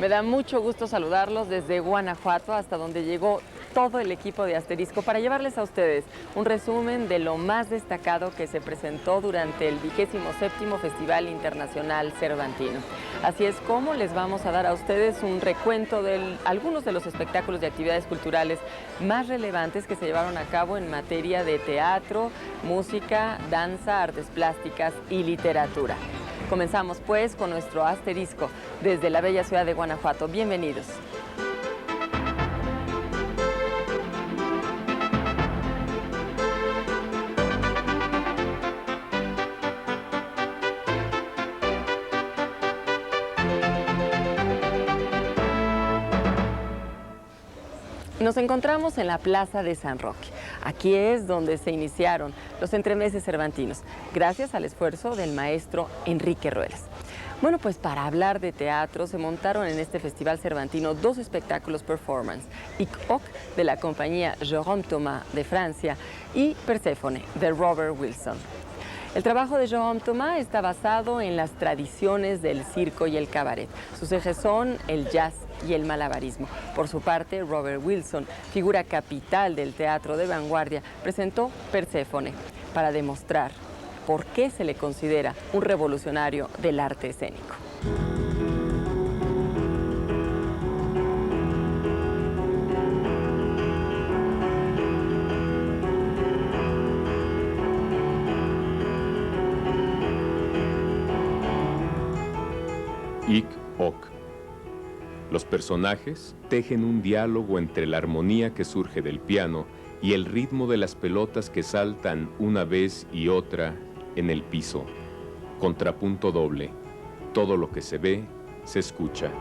Me da mucho gusto saludarlos desde Guanajuato, hasta donde llegó todo el equipo de Asterisco para llevarles a ustedes un resumen de lo más destacado que se presentó durante el 27º Festival Internacional Cervantino. Así es como les vamos a dar a ustedes un recuento de algunos de los espectáculos y actividades culturales más relevantes que se llevaron a cabo en materia de teatro, música, danza, artes plásticas y literatura. Comenzamos pues con nuestro Asterisco desde la bella ciudad de Guanajuato. Bienvenidos. Nos encontramos en la Plaza de San Roque. Aquí es donde se iniciaron los entremeses cervantinos, gracias al esfuerzo del maestro Enrique Ruelas. Bueno, pues para hablar de teatro se montaron en este Festival Cervantino dos espectáculos performance, Hic Hoc de la compañía Jérôme Thomas de Francia y Perséfone de Robert Wilson. El trabajo de Jérôme Thomas está basado en las tradiciones del circo y el cabaret. Sus ejes son el jazz y el malabarismo. Por su parte, Robert Wilson, figura capital del teatro de vanguardia, presentó Perséfone para demostrar por qué se le considera un revolucionario del arte escénico. Hic Hoc. Los personajes tejen un diálogo entre la armonía que surge del piano y el ritmo de las pelotas que saltan una vez y otra en el piso. Contrapunto doble. Todo lo que se ve, se escucha.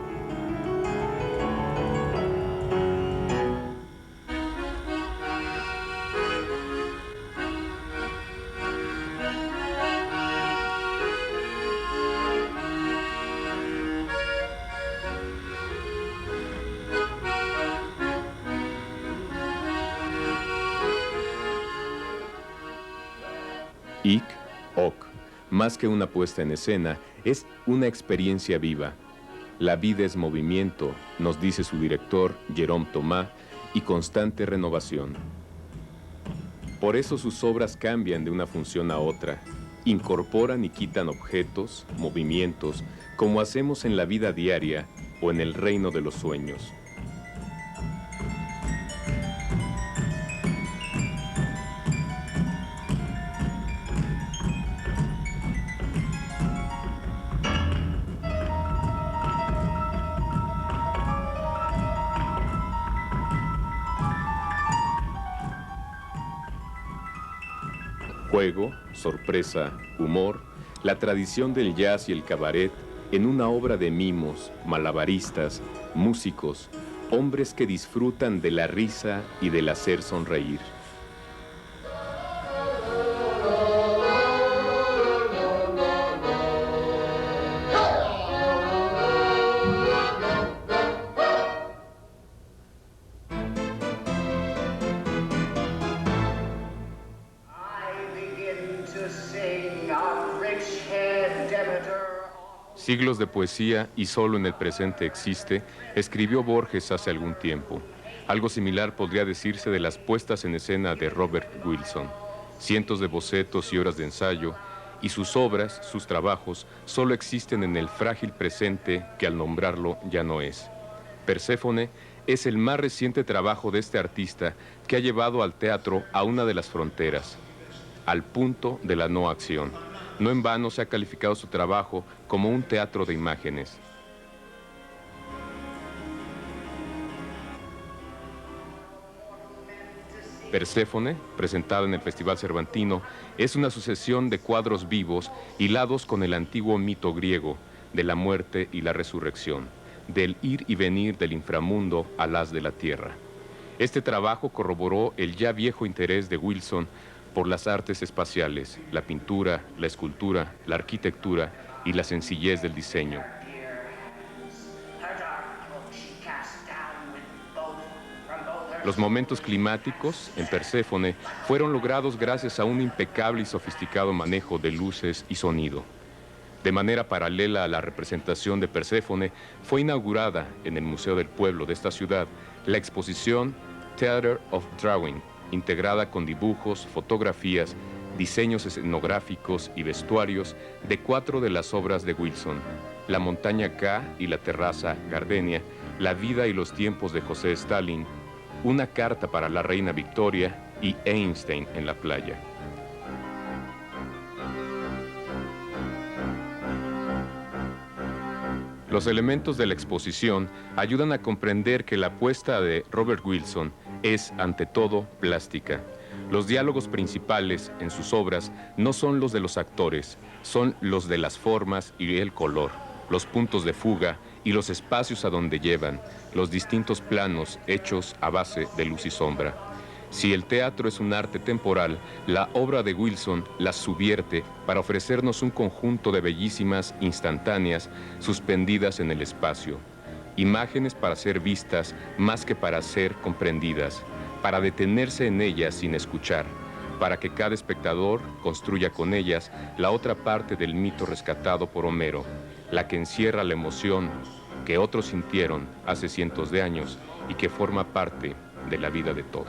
Hic Hoc, más que una puesta en escena, es una experiencia viva. La vida es movimiento, nos dice su director, Jérôme Thomas, y constante renovación. Por eso sus obras cambian de una función a otra, incorporan y quitan objetos, movimientos, como hacemos en la vida diaria o en el reino de los sueños. Juego, sorpresa, humor, la tradición del jazz y el cabaret en una obra de mimos, malabaristas, músicos, hombres que disfrutan de la risa y del hacer sonreír. Siglos de poesía y solo en el presente existe, escribió Borges hace algún tiempo. Algo similar podría decirse de las puestas en escena de Robert Wilson. Cientos de bocetos y horas de ensayo, y sus obras, sus trabajos, solo existen en el frágil presente que al nombrarlo ya no es. Perséfone es el más reciente trabajo de este artista que ha llevado al teatro a una de las fronteras, al punto de la no acción. No en vano se ha calificado su trabajo como un teatro de imágenes. Perséfone, presentada en el Festival Cervantino, es una sucesión de cuadros vivos hilados con el antiguo mito griego de la muerte y la resurrección, del ir y venir del inframundo al haz de la tierra. Este trabajo corroboró el ya viejo interés de Wilson por las artes espaciales, la pintura, la escultura, la arquitectura y la sencillez del diseño. Los momentos climáticos en Perséfone fueron logrados gracias a un impecable y sofisticado manejo de luces y sonido. De manera paralela a la representación de Perséfone, fue inaugurada en el Museo del Pueblo de esta ciudad la exposición Theater of Drawing, integrada con dibujos, fotografías, diseños escenográficos y vestuarios de 4 de las obras de Wilson: La montaña K y la terraza Gardenia, La vida y los tiempos de José Stalin, Una carta para la reina Victoria y Einstein en la playa. Los elementos de la exposición ayudan a comprender que la apuesta de Robert Wilson es, ante todo, plástica. Los diálogos principales en sus obras no son los de los actores, son los de las formas y el color, los puntos de fuga y los espacios a donde llevan, los distintos planos hechos a base de luz y sombra. Si el teatro es un arte temporal, la obra de Wilson la subvierte para ofrecernos un conjunto de bellísimas instantáneas suspendidas en el espacio. Imágenes para ser vistas más que para ser comprendidas, para detenerse en ellas sin escuchar, para que cada espectador construya con ellas la otra parte del mito rescatado por Homero, la que encierra la emoción que otros sintieron hace cientos de años y que forma parte de la vida de todos.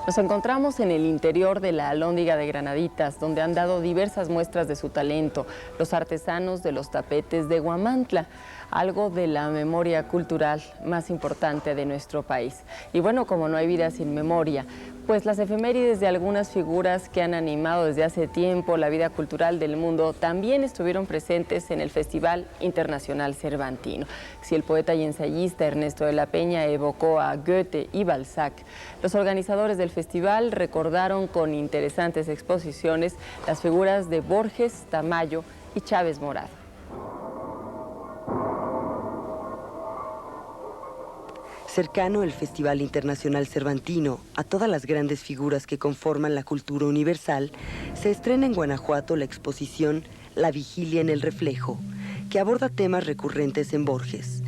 Nos encontramos en el interior de la Alhóndiga de Granaditas, donde han dado diversas muestras de su talento los artesanos de los tapetes de Huamantla, algo de la memoria cultural más importante de nuestro país. Y bueno, como no hay vida sin memoria, pues las efemérides de algunas figuras que han animado desde hace tiempo la vida cultural del mundo también estuvieron presentes en el Festival Internacional Cervantino. Si el poeta y ensayista Ernesto de la Peña evocó a Goethe y Balzac, los organizadores del festival recordaron con interesantes exposiciones las figuras de Borges, Tamayo y Chávez Morado. Cercano el Festival Internacional Cervantino a todas las grandes figuras que conforman la cultura universal, se estrena en Guanajuato la exposición La Vigilia en el Reflejo, que aborda temas recurrentes en Borges.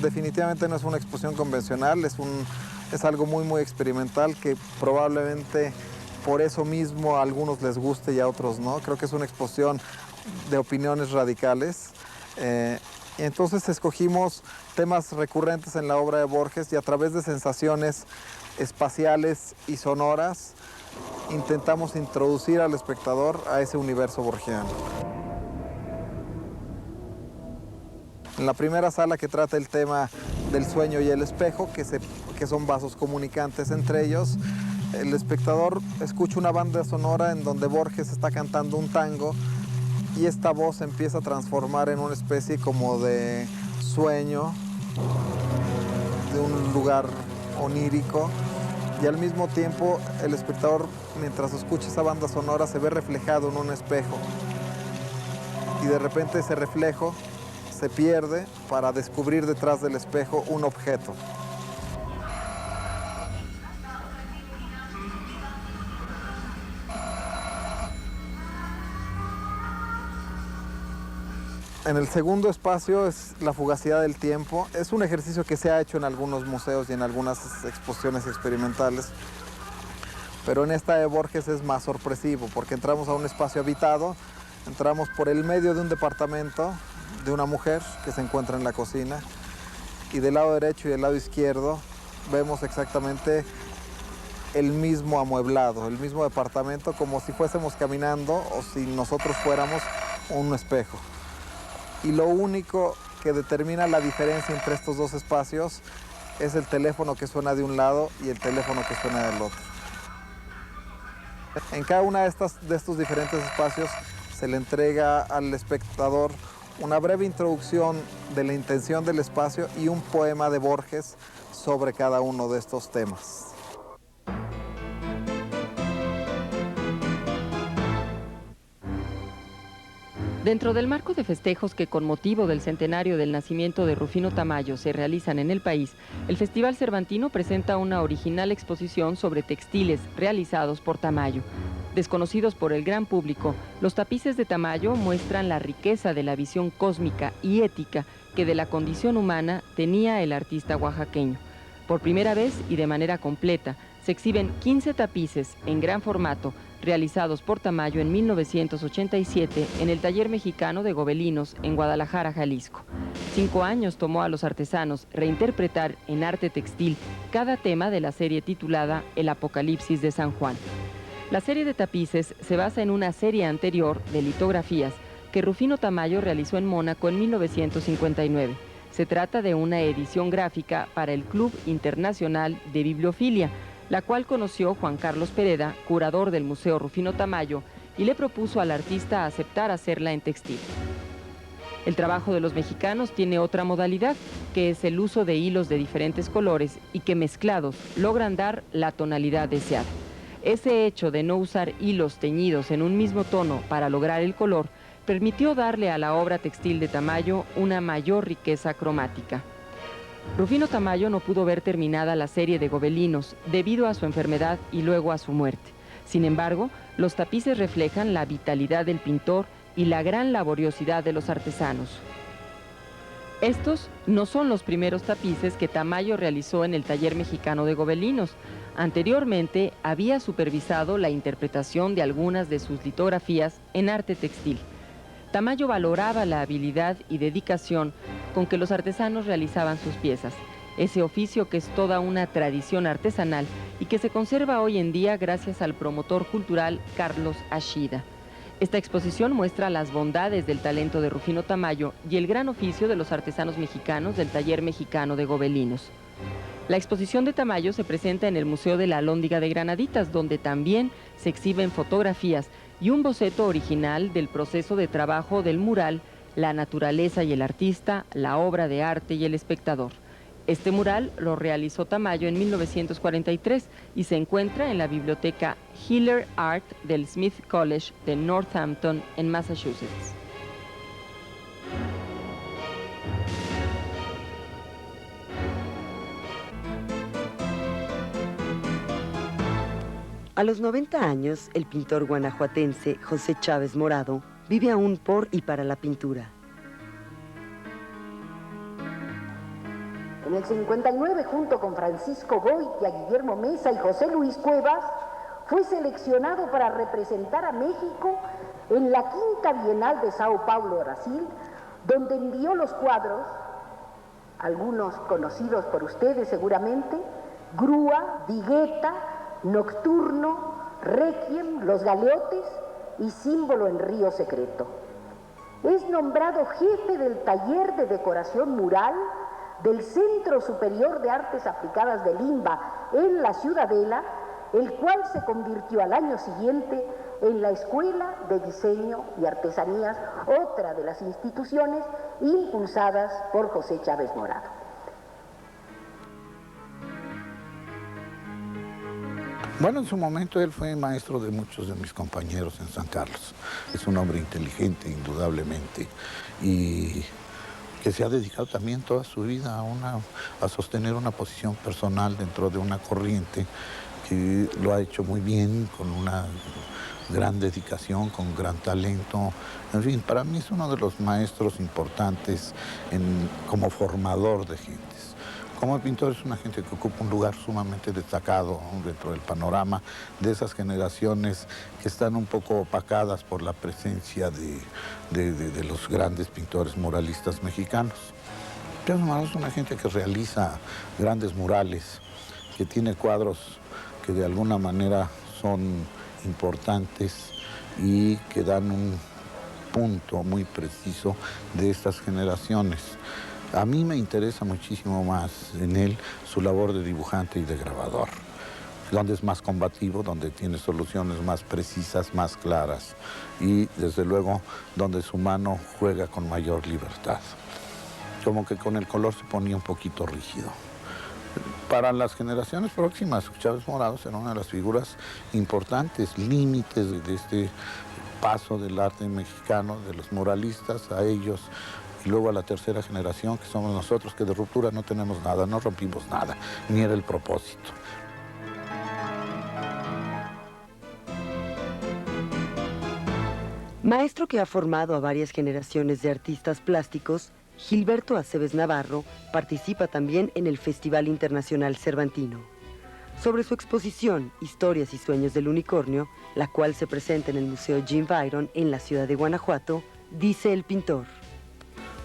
Definitivamente no es una exposición convencional, es algo muy experimental que probablemente por eso mismo a algunos les guste y a otros no. Creo que es una exposición de opiniones radicales. Y entonces escogimos temas recurrentes en la obra de Borges y a través de sensaciones espaciales y sonoras intentamos introducir al espectador a ese universo borgiano. En la primera sala, que trata el tema del sueño y el espejo, que son vasos comunicantes entre ellos, el espectador escucha una banda sonora en donde Borges está cantando un tango y esta voz se empieza a transformar en una especie como de sueño, de un lugar onírico, y al mismo tiempo el espectador, mientras escucha esa banda sonora, se ve reflejado en un espejo y de repente ese reflejo se pierde para descubrir detrás del espejo un objeto. En el segundo espacio es la fugacidad del tiempo. Es un ejercicio que se ha hecho en algunos museos y en algunas exposiciones experimentales, pero en esta de Borges es más sorpresivo porque entramos a un espacio habitado, entramos por el medio de un departamento de una mujer que se encuentra en la cocina y del lado derecho y del lado izquierdo vemos exactamente el mismo amueblado, el mismo departamento, como si fuésemos caminando o si nosotros fuéramos un espejo. Y lo único que determina la diferencia entre estos dos espacios es el teléfono que suena de un lado y el teléfono que suena del otro. En cada uno de estos diferentes espacios se le entrega al espectador una breve introducción de la intención del espacio y un poema de Borges sobre cada uno de estos temas. Dentro del marco de festejos que con motivo del centenario del nacimiento de Rufino Tamayo se realizan en el país, el Festival Cervantino presenta una original exposición sobre textiles realizados por Tamayo. Desconocidos por el gran público, los tapices de Tamayo muestran la riqueza de la visión cósmica y ética que de la condición humana tenía el artista oaxaqueño. Por primera vez y de manera completa, se exhiben 15 tapices en gran formato realizados por Tamayo en 1987 en el Taller Mexicano de Gobelinos en Guadalajara, Jalisco. 5 años tomó a los artesanos reinterpretar en arte textil cada tema de la serie titulada El Apocalipsis de San Juan. La serie de tapices se basa en una serie anterior de litografías que Rufino Tamayo realizó en Mónaco en 1959. Se trata de una edición gráfica para el Club Internacional de Bibliofilia, la cual conoció Juan Carlos Pereda, curador del Museo Rufino Tamayo, y le propuso al artista aceptar hacerla en textil. El trabajo de los mexicanos tiene otra modalidad, que es el uso de hilos de diferentes colores y que mezclados logran dar la tonalidad deseada. Ese hecho de no usar hilos teñidos en un mismo tono para lograr el color permitió darle a la obra textil de Tamayo una mayor riqueza cromática. Rufino Tamayo no pudo ver terminada la serie de Gobelinos debido a su enfermedad y luego a su muerte. Sin embargo, los tapices reflejan la vitalidad del pintor y la gran laboriosidad de los artesanos. Estos no son los primeros tapices que Tamayo realizó en el Taller Mexicano de Gobelinos. Anteriormente había supervisado la interpretación de algunas de sus litografías en arte textil. Tamayo valoraba la habilidad y dedicación con que los artesanos realizaban sus piezas, ese oficio que es toda una tradición artesanal y que se conserva hoy en día gracias al promotor cultural Carlos Ashida. Esta exposición muestra las bondades del talento de Rufino Tamayo y el gran oficio de los artesanos mexicanos del Taller Mexicano de Gobelinos. La exposición de Tamayo se presenta en el Museo de la Alhóndiga de Granaditas, donde también se exhiben fotografías y un boceto original del proceso de trabajo del mural, la naturaleza y el artista, la obra de arte y el espectador. Este mural lo realizó Tamayo en 1943 y se encuentra en la biblioteca Hiller Art del Smith College de Northampton, en Massachusetts. A los 90 años, el pintor guanajuatense José Chávez Morado vive aún por y para la pintura. En el 59, junto con Francisco Goitia, Guillermo Mesa y José Luis Cuevas, fue seleccionado para representar a México en la Quinta Bienal de Sao Paulo, Brasil, donde envió los cuadros, algunos conocidos por ustedes seguramente, Grúa, Vigueta, Nocturno, Requiem, Los Galeotes y Símbolo en Río Secreto. Es nombrado jefe del taller de decoración mural del Centro Superior de Artes Aplicadas de Limba en la Ciudadela, el cual se convirtió al año siguiente en la Escuela de Diseño y Artesanías, otra de las instituciones impulsadas por José Chávez Morado. Bueno, en su momento él fue maestro de muchos de mis compañeros en San Carlos. Es un hombre inteligente, indudablemente, y que se ha dedicado también toda su vida a sostener una posición personal dentro de una corriente que lo ha hecho muy bien, con una gran dedicación, con gran talento. En fin, para mí es uno de los maestros importantes como formador de gentes. Como pintor es una gente que ocupa un lugar sumamente destacado dentro del panorama de esas generaciones que están un poco opacadas por la presencia de los grandes pintores muralistas mexicanos. Chávez Morado es una gente que realiza grandes murales, que tiene cuadros que de alguna manera son importantes y que dan un punto muy preciso de estas generaciones. A mí me interesa muchísimo más en él su labor de dibujante y de grabador, donde es más combativo, donde tiene soluciones más precisas, más claras y desde luego donde su mano juega con mayor libertad. Como que con el color se ponía un poquito rígido. Para las generaciones próximas, Chávez Morado será una de las figuras importantes, límites de este paso del arte mexicano, de los muralistas, a ellos, y luego a la tercera generación, que somos nosotros, que de ruptura no tenemos nada, no rompimos nada, ni era el propósito. Maestro que ha formado a varias generaciones de artistas plásticos, Gilberto Aceves Navarro participa también en el Festival Internacional Cervantino. Sobre su exposición Historias y Sueños del Unicornio, la cual se presenta en el Museo Jim Byron en la ciudad de Guanajuato, dice el pintor.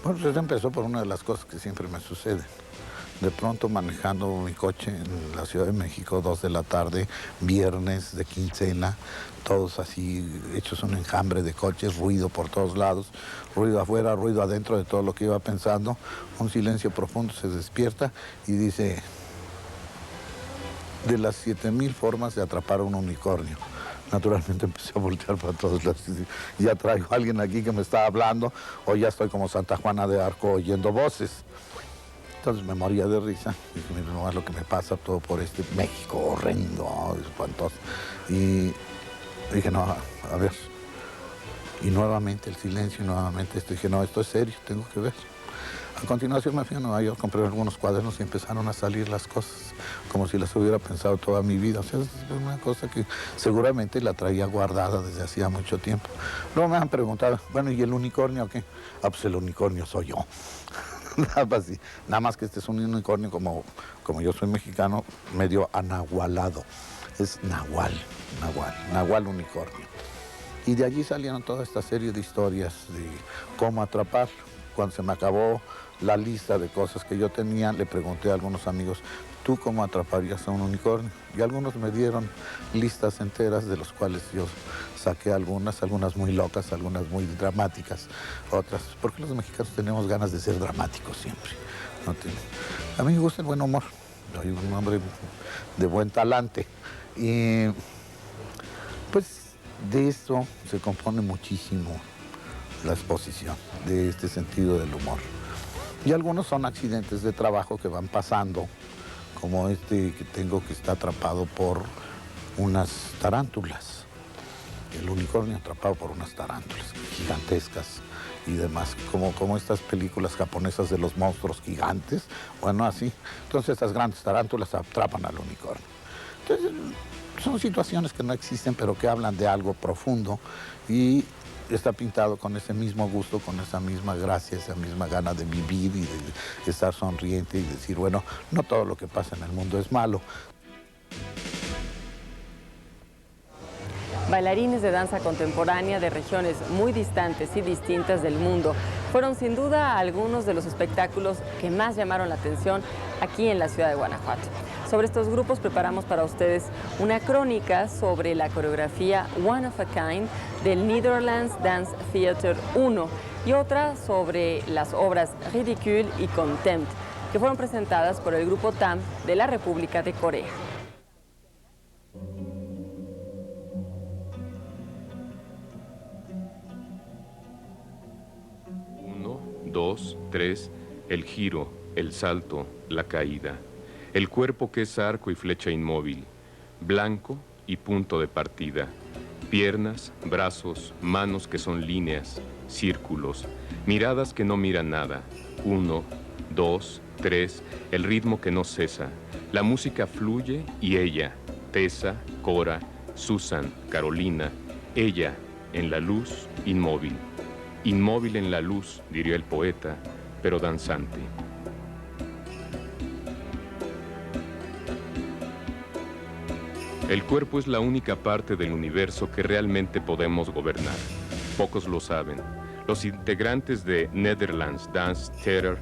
Bueno, pues empezó por una de las cosas que siempre me suceden. De pronto manejando mi coche en la Ciudad de México, 2 de la tarde, viernes de quincena, todos así hechos un enjambre de coches, ruido por todos lados, ruido afuera, ruido adentro de todo lo que iba pensando, un silencio profundo, se despierta y dice, de las 7000 formas de atrapar a un unicornio. Naturalmente empecé a voltear para todos lados. Ya traigo a alguien aquí que me está hablando, o ya estoy como Santa Juana de Arco oyendo voces. Entonces me moría de risa. Dije, mira nomás lo que me pasa todo por este México horrendo, espantoso. Y dije, no, a ver. Y nuevamente el silencio, y nuevamente esto. Dije, no, esto es serio, tengo que ver. A continuación me fui a Nueva York, compré algunos cuadernos y empezaron a salir las cosas, como si las hubiera pensado toda mi vida. O sea, es una cosa que seguramente la traía guardada desde hacía mucho tiempo. Luego me han preguntado, bueno, ¿y el unicornio qué? Ah, pues el unicornio soy yo. Nada más que este es un unicornio, como yo soy mexicano, medio anahualado. Es nahual unicornio. Y de allí salieron toda esta serie de historias de cómo atrapar. Cuando se me acabó la lista de cosas que yo tenía, le pregunté a algunos amigos, ¿tú cómo atraparías a un unicornio? Y algunos me dieron listas enteras, de los cuales yo saqué algunas muy locas, algunas muy dramáticas, otras, porque los mexicanos tenemos ganas de ser dramáticos siempre. A mí me gusta el buen humor, soy un hombre de buen talante. Y pues de eso se compone muchísimo la exposición, de este sentido del humor. Y algunos son accidentes de trabajo que van pasando, como este que tengo, que está atrapado por unas tarántulas. El unicornio atrapado por unas tarántulas gigantescas y demás, como estas películas japonesas de los monstruos gigantes, bueno, así. Entonces estas grandes tarántulas atrapan al unicornio. Entonces son situaciones que no existen, pero que hablan de algo profundo, y está pintado con ese mismo gusto, con esa misma gracia, esa misma gana de vivir y de estar sonriente y decir, bueno, no todo lo que pasa en el mundo es malo. Bailarines de danza contemporánea de regiones muy distantes y distintas del mundo fueron sin duda algunos de los espectáculos que más llamaron la atención aquí en la ciudad de Guanajuato. Sobre estos grupos preparamos para ustedes una crónica sobre la coreografía One of a Kind del Netherlands Dance Theater 1 y otra sobre las obras Ridicule y Contempt, que fueron presentadas por el grupo TAM de la República de Corea. 1, 2, 3, el giro, el salto, la caída. El cuerpo que es arco y flecha inmóvil, blanco y punto de partida. Piernas, brazos, manos que son líneas, círculos, miradas que no miran nada. 1, 2, 3, el ritmo que no cesa. La música fluye y ella, Tessa, Cora, Susan, Carolina, ella, en la luz, inmóvil. Inmóvil en la luz, diría el poeta, pero danzante. El cuerpo es la única parte del universo que realmente podemos gobernar. Pocos lo saben. Los integrantes de Netherlands Dance Theater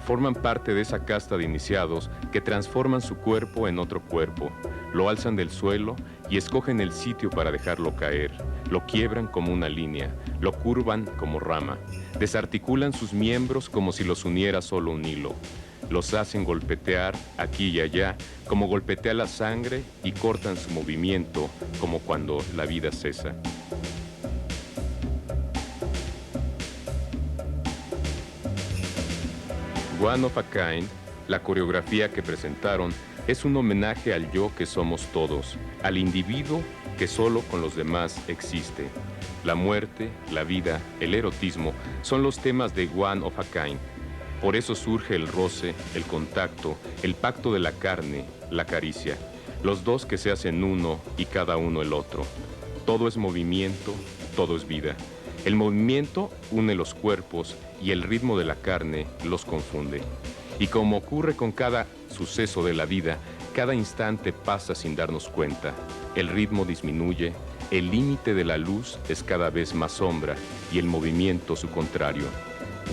forman parte de esa casta de iniciados que transforman su cuerpo en otro cuerpo, lo alzan del suelo y escogen el sitio para dejarlo caer, lo quiebran como una línea, lo curvan como rama, desarticulan sus miembros como si los uniera solo un hilo. Los hacen golpetear aquí y allá, como golpetea la sangre, y cortan su movimiento, como cuando la vida cesa. One of a Kind, la coreografía que presentaron, es un homenaje al yo que somos todos, al individuo que solo con los demás existe. La muerte, la vida, el erotismo son los temas de One of a Kind. Por eso surge el roce, el contacto, el pacto de la carne, la caricia, los dos que se hacen uno y cada uno el otro. Todo es movimiento, todo es vida. El movimiento une los cuerpos y el ritmo de la carne los confunde. Y como ocurre con cada suceso de la vida, cada instante pasa sin darnos cuenta. El ritmo disminuye, el límite de la luz es cada vez más sombra y el movimiento su contrario.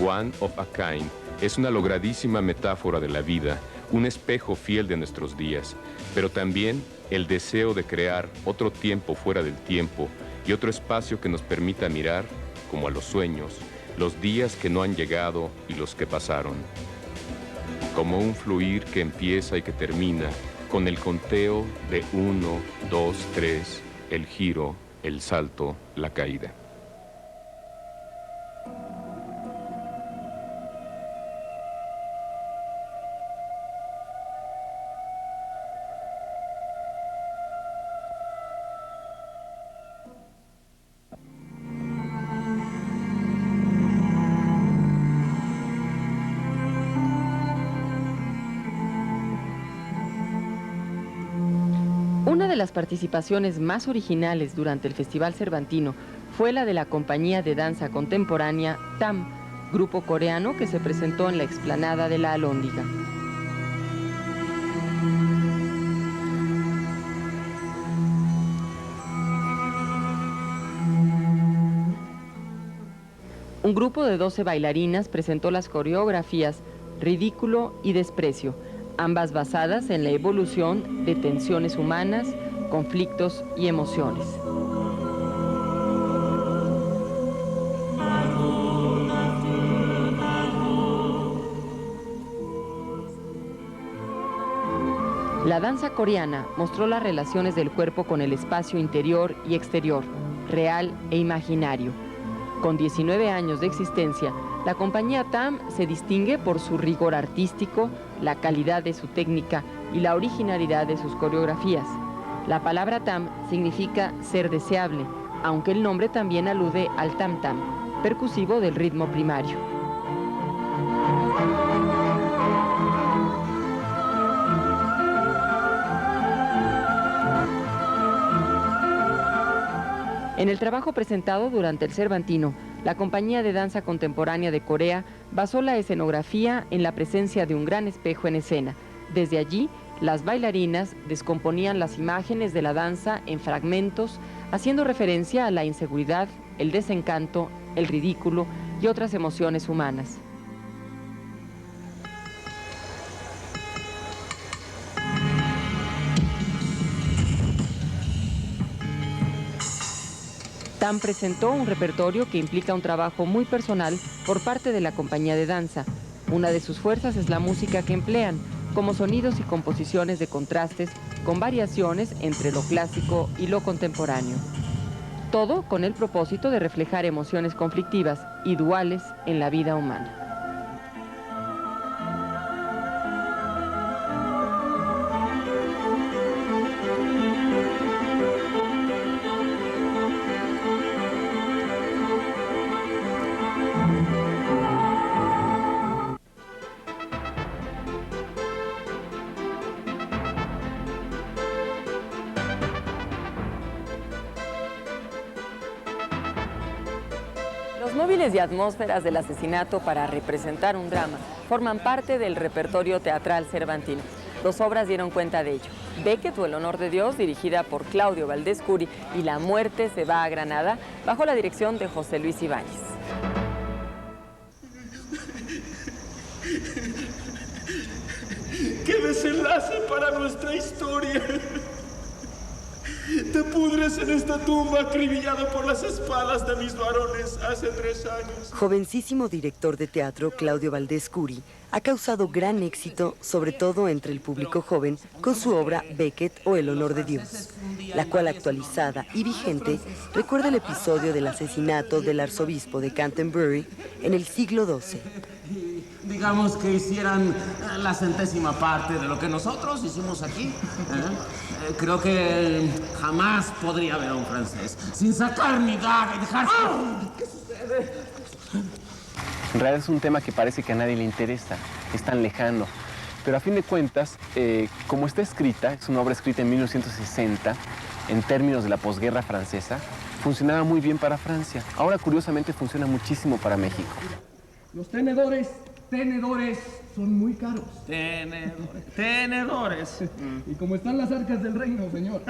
One of a Kind es una logradísima metáfora de la vida, un espejo fiel de nuestros días, pero también el deseo de crear otro tiempo fuera del tiempo y otro espacio que nos permita mirar, como a los sueños, los días que no han llegado y los que pasaron. Como un fluir que empieza y que termina, con el conteo de 1, 2, 3, el giro, el salto, la caída. Una de las participaciones más originales durante el Festival Cervantino fue la de la compañía de danza contemporánea TAM, grupo coreano que se presentó en la explanada de la Alhóndiga. Un grupo de 12 bailarinas presentó las coreografías Ridículo y Desprecio, ambas basadas en la evolución de tensiones humanas, conflictos y emociones. La danza coreana mostró las relaciones del cuerpo con el espacio interior y exterior, real e imaginario. Con 19 años de existencia, la compañía TAM se distingue por su rigor artístico, la calidad de su técnica y la originalidad de sus coreografías. La palabra TAM significa ser deseable, aunque el nombre también alude al tam-tam, percusivo del ritmo primario. En el trabajo presentado durante el Cervantino, la compañía de danza contemporánea de Corea basó la escenografía en la presencia de un gran espejo en escena. Desde allí, las bailarinas descomponían las imágenes de la danza en fragmentos, haciendo referencia a la inseguridad, el desencanto, el ridículo y otras emociones humanas. TAM presentó un repertorio que implica un trabajo muy personal por parte de la compañía de danza. Una de sus fuerzas es la música que emplean, como sonidos y composiciones de contrastes con variaciones entre lo clásico y lo contemporáneo. Todo con el propósito de reflejar emociones conflictivas y duales en la vida humana. Los móviles y atmósferas del asesinato para representar un drama forman parte del repertorio teatral cervantino. Dos obras dieron cuenta de ello: Becket o El honor de Dios, dirigida por Claudio Valdés Curi, y La muerte se va a Granada, bajo la dirección de José Luis Ibáñez. ¡Qué desenlace para nuestra historia! Te pudres en esta tumba acribillado por las espadas de mis varones hace 3 años. Jovencísimo director de teatro Claudio Valdés Curi ha causado gran éxito, sobre todo entre el público joven, con su obra Becket o El honor de Dios, la cual, actualizada y vigente, recuerda el episodio del asesinato del arzobispo de Canterbury en el siglo XII. digamos que hicieran la centésima parte de lo que nosotros hicimos aquí. Creo que jamás podría ver a un francés sin sacar mi daga y dejarse... ¿Qué sucede? En realidad es un tema que parece que a nadie le interesa, es tan lejano. Pero a fin de cuentas, como está escrita, es una obra escrita en 1960, en términos de la posguerra francesa, funcionaba muy bien para Francia. Ahora, curiosamente, funciona muchísimo para México. Los tenedores son muy caros. Tenedores. Y como están las arcas del reino, señor,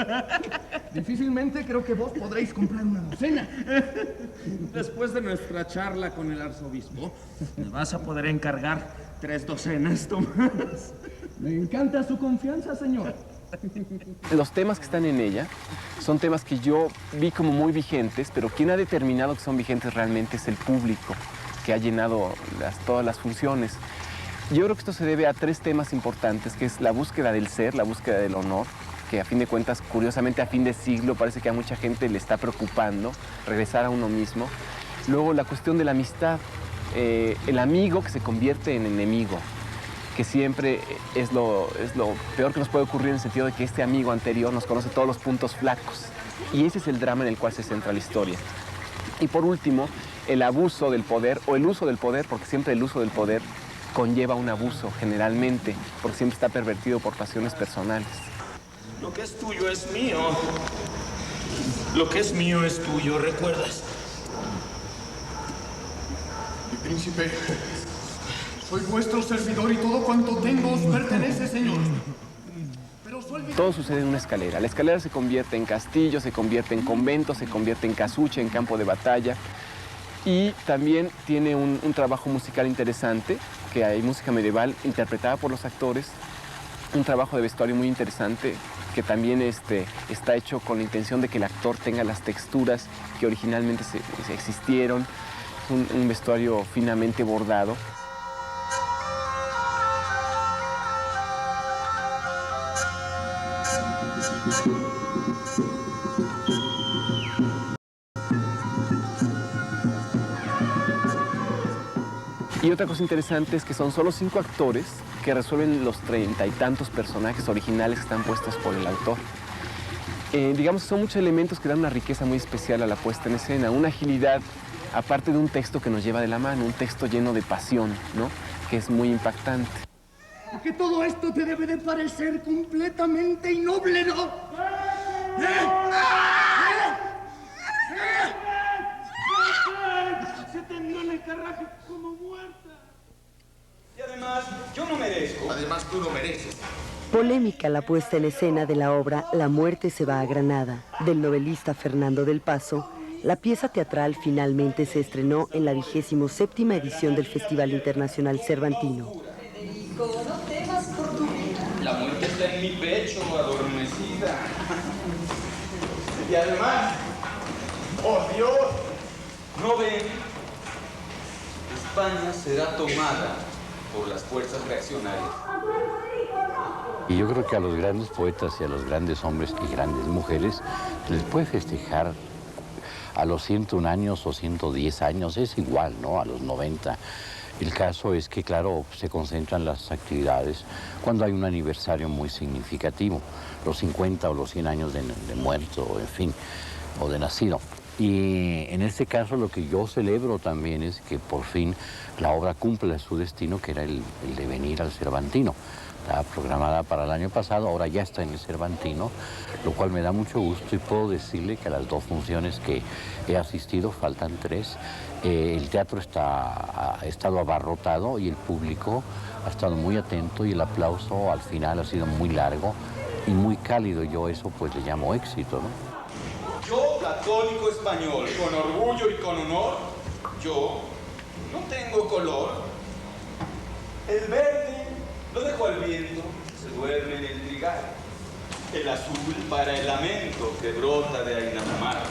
difícilmente creo que vos podréis comprar una docena. Después de nuestra charla con el arzobispo, me vas a poder encargar 3 docenas, Tomás. Me encanta su confianza, señor. Los temas que están en ella son temas que yo vi como muy vigentes, pero quien ha determinado que son vigentes realmente es el público, que ha llenado todas las funciones. Yo creo que esto se debe a 3 temas importantes, que es la búsqueda del ser, la búsqueda del honor, que a fin de cuentas, curiosamente, a fin de siglo, parece que a mucha gente le está preocupando regresar a uno mismo. Luego, la cuestión de la amistad, el amigo que se convierte en enemigo, que siempre es lo peor que nos puede ocurrir en el sentido de que este amigo anterior nos conoce todos los puntos flacos. Y ese es el drama en el cual se centra la historia. Y por último, el abuso del poder, o el uso del poder, porque siempre el uso del poder conlleva un abuso, generalmente, porque siempre está pervertido por pasiones personales. Lo que es tuyo es mío. Lo que es mío es tuyo, ¿recuerdas? Mi príncipe, soy vuestro servidor y todo cuanto tengo os pertenece, señor. Todo sucede en una escalera. La escalera se convierte en castillo, se convierte en convento, se convierte en casucha, en campo de batalla. Y también tiene un trabajo musical interesante, que hay música medieval interpretada por los actores, un trabajo de vestuario muy interesante, que también está hecho con la intención de que el actor tenga las texturas que originalmente existieron, un vestuario finamente bordado. Y otra cosa interesante es que son solo 5 actores que resuelven los 30 y tantos personajes originales que están puestos por el autor. Digamos, son muchos elementos que dan una riqueza muy especial a la puesta en escena, una agilidad, aparte de un texto que nos lleva de la mano, un texto lleno de pasión, ¿no? Que es muy impactante. Que todo esto te debe de parecer completamente innoble, ¿no? Se tendió en el carraje como muerta. Y además, yo no merezco. Además, tú no mereces. Polémica la puesta en escena de la obra La muerte se va a Granada, del novelista Fernando del Paso. La pieza teatral finalmente se estrenó en la 27ª edición del Festival Internacional Cervantino. La muerte está en mi pecho, adormecida. Y además, ¡oh Dios! ¿No ven? España será tomada por las fuerzas reaccionarias. Y yo creo que a los grandes poetas y a los grandes hombres y grandes mujeres les puede festejar a los 101 años o 110 años, es igual, ¿no? A los 90. El caso es que, claro, se concentran las actividades cuando hay un aniversario muy significativo, los 50 o los 100 años de muerto, en fin, o de nacido. Y en este caso lo que yo celebro también es que por fin la obra cumple su destino, que era el de venir al Cervantino. Estaba programada para el año pasado, ahora ya está en el Cervantino, lo cual me da mucho gusto y puedo decirle que a las 2 funciones que he asistido, faltan 3, el teatro ha estado abarrotado y el público ha estado muy atento y el aplauso al final ha sido muy largo y muy cálido. Yo eso pues le llamo éxito, ¿no? Yo, católico español, con orgullo y con honor, yo no tengo color. El verde lo dejo al viento, se duerme en el trigal. El azul para el lamento que brota de Ainamar.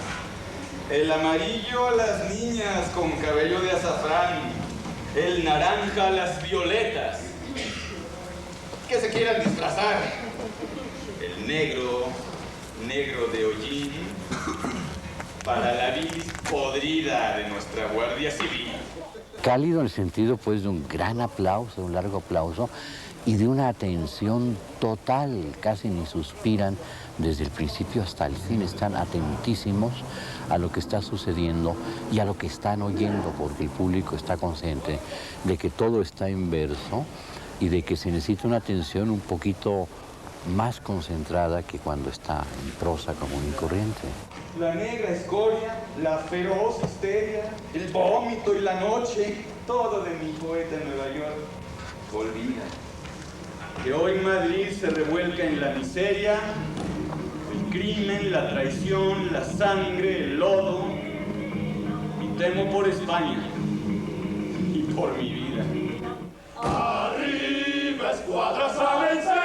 El amarillo a las niñas con cabello de azafrán. El naranja a las violetas que se quieran disfrazar. El negro de hollín para la bilis podrida de nuestra Guardia Civil. Cálido en el sentido pues de un gran aplauso, un largo aplauso y de una atención total, casi ni suspiran desde el principio hasta el fin, están atentísimos a lo que está sucediendo y a lo que están oyendo, porque el público está consciente de que todo está en verso y de que se necesita una atención un poquito más concentrada que cuando está en prosa común y corriente. La negra escoria, la feroz histeria, el vómito y la noche, todo de mi poeta en Nueva York. Olvida que hoy Madrid se revuelca en la miseria, el crimen, la traición, la sangre, el lodo, y temo por España y por mi vida. Arriba, escuadras a vencer,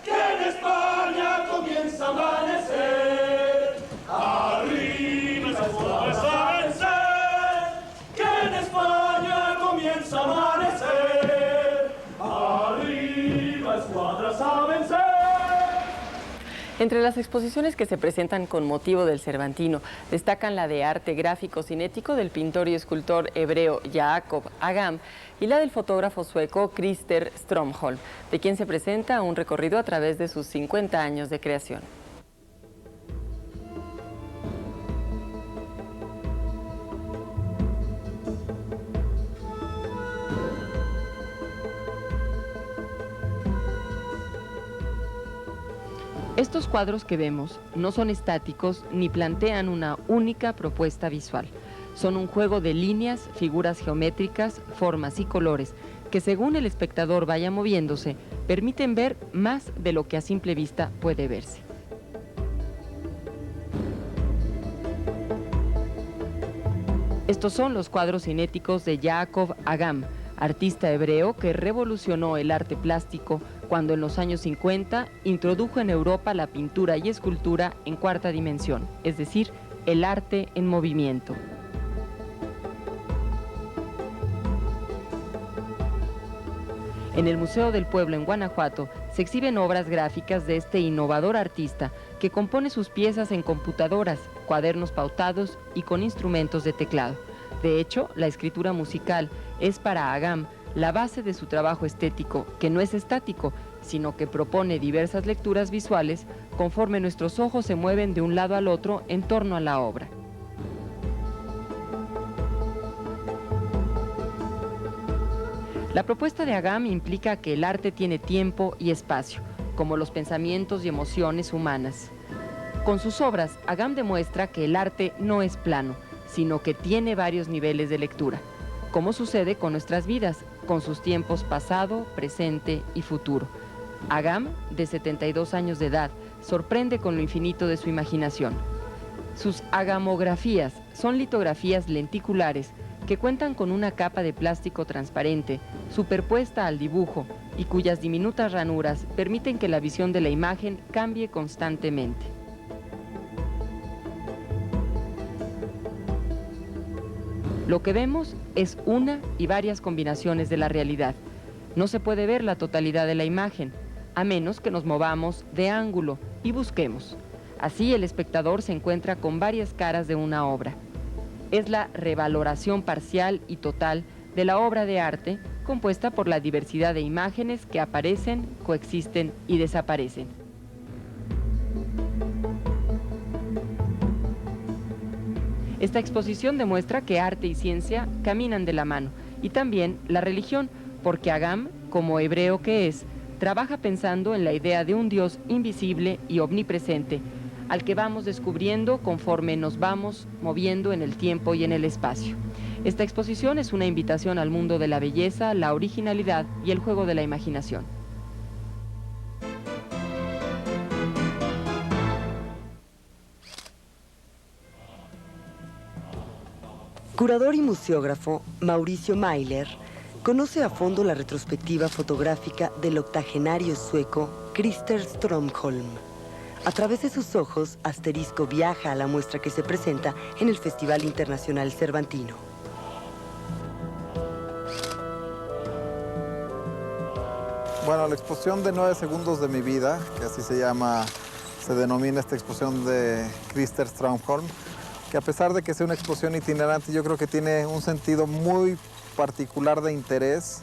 que en España comienza a amanecer. Arriba, escuadras a vencer, que en España comienza a amanecer. Arriba, escuadras a vencer. Entre las exposiciones que se presentan con motivo del Cervantino, destacan la de arte gráfico cinético del pintor y escultor hebreo Jacob Agam y la del fotógrafo sueco Christer Strömholm, de quien se presenta un recorrido a través de sus 50 años de creación. Estos cuadros que vemos no son estáticos ni plantean una única propuesta visual. Son un juego de líneas, figuras geométricas, formas y colores que, según el espectador vaya moviéndose, permiten ver más de lo que a simple vista puede verse. Estos son los cuadros cinéticos de Jacob Agam, artista hebreo que revolucionó el arte plástico cuando en los años 50 introdujo en Europa la pintura y escultura en cuarta dimensión, es decir, el arte en movimiento. En el Museo del Pueblo en Guanajuato se exhiben obras gráficas de este innovador artista que compone sus piezas en computadoras, cuadernos pautados y con instrumentos de teclado. De hecho, la escritura musical es para Agam la base de su trabajo estético, que no es estático, sino que propone diversas lecturas visuales conforme nuestros ojos se mueven de un lado al otro en torno a la obra. La propuesta de Agam implica que el arte tiene tiempo y espacio, como los pensamientos y emociones humanas. Con sus obras, Agam demuestra que el arte no es plano, sino que tiene varios niveles de lectura, como sucede con nuestras vidas, con sus tiempos pasado, presente y futuro. Agam, de 72 años de edad, sorprende con lo infinito de su imaginación. Sus agamografías son litografías lenticulares que cuentan con una capa de plástico transparente superpuesta al dibujo y cuyas diminutas ranuras permiten que la visión de la imagen cambie constantemente. Lo que vemos es una y varias combinaciones de la realidad. No se puede ver la totalidad de la imagen, a menos que nos movamos de ángulo y busquemos. Así el espectador se encuentra con varias caras de una obra. Es la revaloración parcial y total de la obra de arte, compuesta por la diversidad de imágenes que aparecen, coexisten y desaparecen. Esta exposición demuestra que arte y ciencia caminan de la mano, y también la religión, porque Agam, como hebreo que es, trabaja pensando en la idea de un Dios invisible y omnipresente, al que vamos descubriendo conforme nos vamos moviendo en el tiempo y en el espacio. Esta exposición es una invitación al mundo de la belleza, la originalidad y el juego de la imaginación. Curador y museógrafo Mauricio Mailer conoce a fondo la retrospectiva fotográfica del octogenario sueco Christer Strömholm. A través de sus ojos, Asterisco viaja a la muestra que se presenta en el Festival Internacional Cervantino. Bueno, la exposición de 9 segundos de mi vida, que así se llama, se denomina esta exposición de Christer Strömholm, que a pesar de que sea una exposición itinerante, yo creo que tiene un sentido muy particular de interés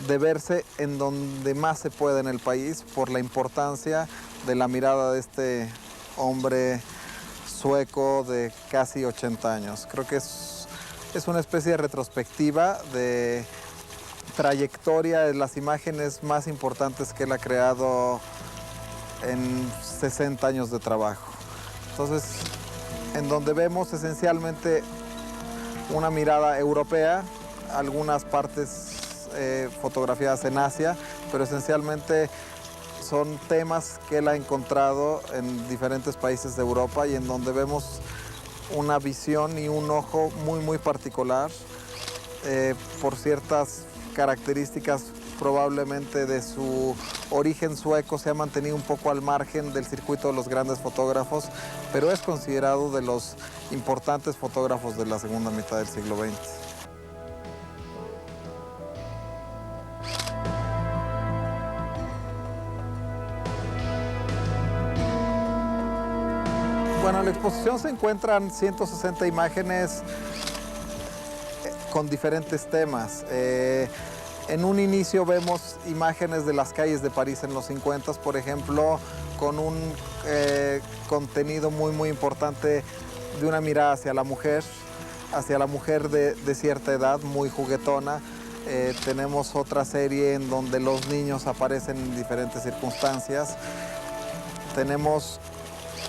de verse en donde más se puede en el país por la importancia de la mirada de este hombre sueco de casi 80 años. Creo que es una especie de retrospectiva de trayectoria de las imágenes más importantes que él ha creado en 60 años de trabajo. Entonces, en donde vemos esencialmente una mirada europea, algunas partes fotografiadas en Asia, pero esencialmente son temas que él ha encontrado en diferentes países de Europa y en donde vemos una visión y un ojo muy, muy particular por ciertas características probablemente de su origen sueco. Se ha mantenido un poco al margen del circuito de los grandes fotógrafos, pero es considerado de los importantes fotógrafos de la segunda mitad del siglo XX. Bueno, en la exposición se encuentran 160 imágenes con diferentes temas. En un inicio vemos imágenes de las calles de París en los 50, por ejemplo, con un contenido muy, muy importante de una mirada hacia la mujer de cierta edad, muy juguetona. Tenemos otra serie en donde los niños aparecen en diferentes circunstancias. Tenemos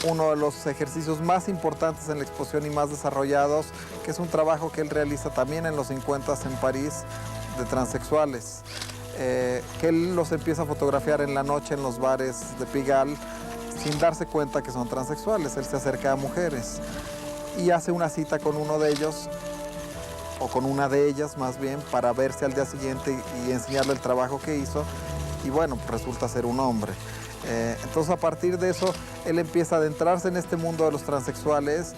uno de los ejercicios más importantes en la exposición y más desarrollados, que es un trabajo que él realiza también en los 50 en París, de transexuales, que él los empieza a fotografiar en la noche en los bares de Pigalle, sin darse cuenta que son transexuales. Él se acerca a mujeres y hace una cita con uno de ellos, o con una de ellas más bien, para verse al día siguiente y enseñarle el trabajo que hizo, y bueno, pues resulta ser un hombre. Entonces, a partir de eso, él empieza a adentrarse en este mundo de los transexuales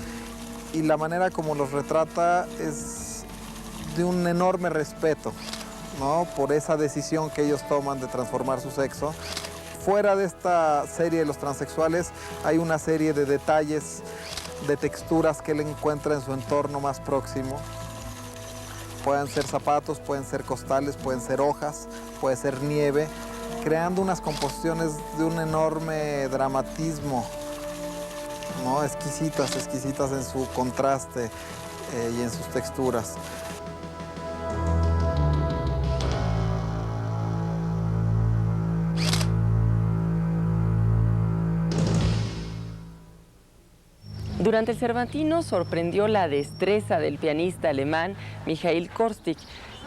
y la manera como los retrata es de un enorme respeto, ¿no?, por esa decisión que ellos toman de transformar su sexo. Fuera de esta serie de los transexuales, hay una serie de detalles, de texturas que él encuentra en su entorno más próximo. Pueden ser zapatos, pueden ser costales, pueden ser hojas, puede ser nieve, creando unas composiciones de un enorme dramatismo, ¿no?, exquisitas en su contraste y en sus texturas. Durante el Cervantino sorprendió la destreza del pianista alemán Michael Korstig,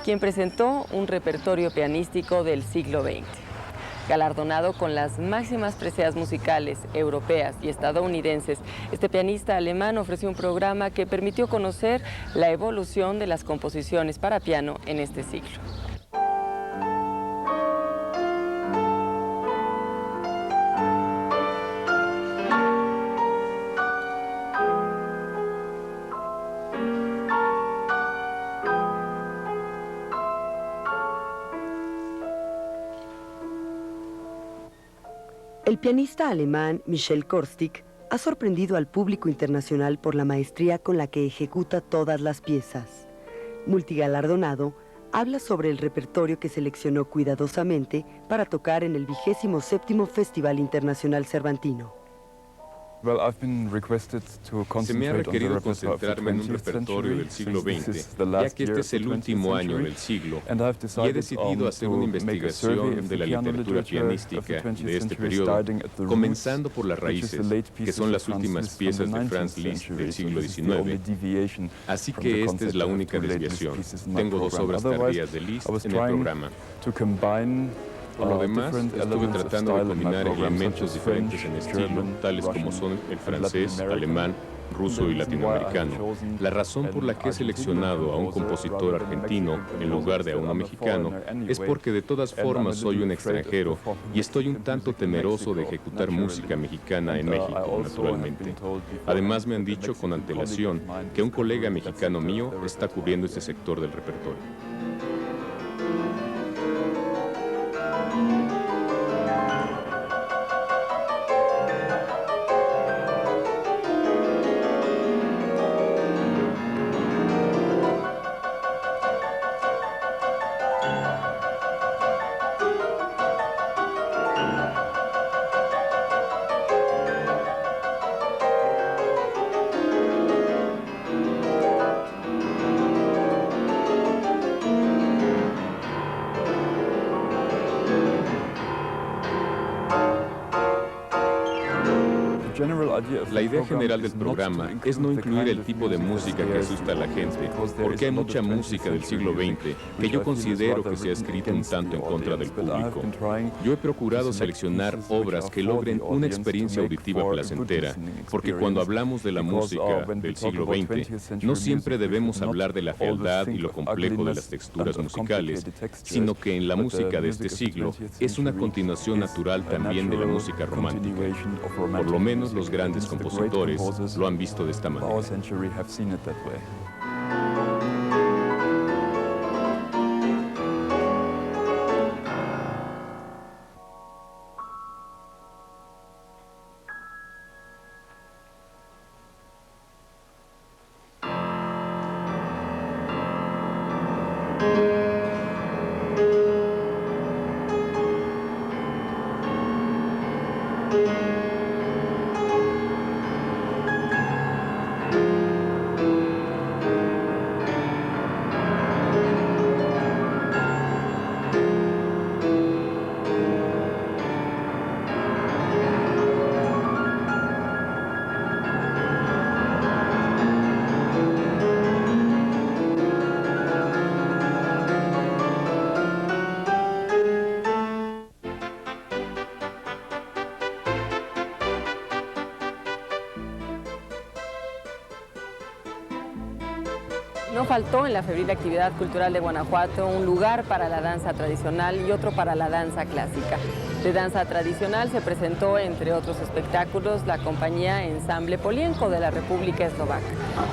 quien presentó un repertorio pianístico del siglo XX. Galardonado con las máximas preseas musicales europeas y estadounidenses, este pianista alemán ofreció un programa que permitió conocer la evolución de las composiciones para piano en este siglo. El pianista alemán Michael Korstig ha sorprendido al público internacional por la maestría con la que ejecuta todas las piezas. Multigalardonado, habla sobre el repertorio que seleccionó cuidadosamente para tocar en el 27º Festival Internacional Cervantino. Se me ha requerido concentrarme en un repertorio del siglo XX, ya que este es el último año del siglo, y he decidido hacer una investigación de la literatura pianística de este periodo, comenzando por las raíces, que son las últimas piezas de Franz Liszt del siglo XIX. Así que esta es la única desviación. Tengo 2 obras tardías de Liszt en el programa. Por lo demás, estuve tratando de combinar elementos diferentes en estilo, tales como son el francés, alemán, ruso y latinoamericano. La razón por la que he seleccionado a un compositor argentino en lugar de a uno mexicano es porque de todas formas soy un extranjero y estoy un tanto temeroso de ejecutar música mexicana en México, naturalmente. Además, me han dicho con antelación que un colega mexicano mío está cubriendo este sector del repertorio. La idea general del programa es no incluir el tipo de música que asusta a la gente, porque hay mucha música del siglo XX que yo considero que se ha escrito un tanto en contra del público. Yo he procurado seleccionar obras que logren una experiencia auditiva placentera, porque cuando hablamos de la música del siglo XX, no siempre debemos hablar de la fealdad y lo complejo de las texturas musicales, sino que en la música de este siglo es una continuación natural también de la música romántica. Por lo menos los grandes compositores lo han visto de esta manera. No faltó en la febril actividad cultural de Guanajuato un lugar para la danza tradicional y otro para la danza clásica. De danza tradicional se presentó, entre otros espectáculos, la compañía Ensamble Polienko de la República Eslovaca.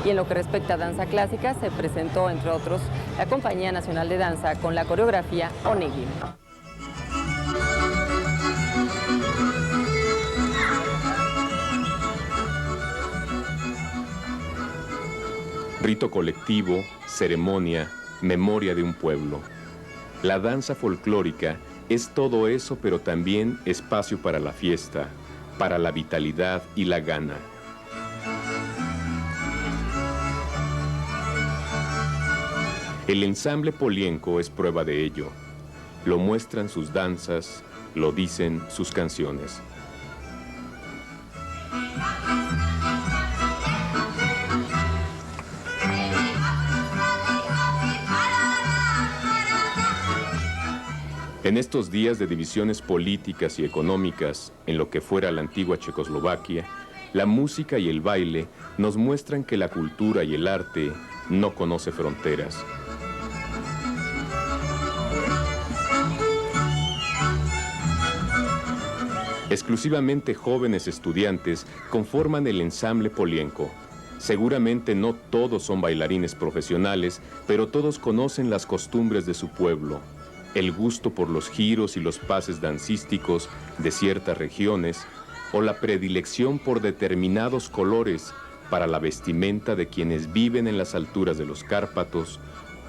Y en lo que respecta a danza clásica, se presentó, entre otros, la Compañía Nacional de Danza con la coreografía Onegin. Rito colectivo, ceremonia, memoria de un pueblo. La danza folclórica es todo eso, pero también espacio para la fiesta, para la vitalidad y la gana. El ensamble Polienko es prueba de ello. Lo muestran sus danzas, lo dicen sus canciones. En estos días de divisiones políticas y económicas en lo que fuera la antigua Checoslovaquia, la música y el baile nos muestran que la cultura y el arte no conoce fronteras. Exclusivamente jóvenes estudiantes conforman el ensamble Polienko. Seguramente no todos son bailarines profesionales, pero todos conocen las costumbres de su pueblo. El gusto por los giros y los pases dancísticos de ciertas regiones, o la predilección por determinados colores para la vestimenta de quienes viven en las alturas de los Cárpatos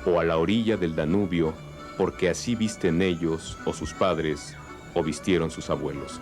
o a la orilla del Danubio, porque así visten ellos o sus padres o vistieron sus abuelos.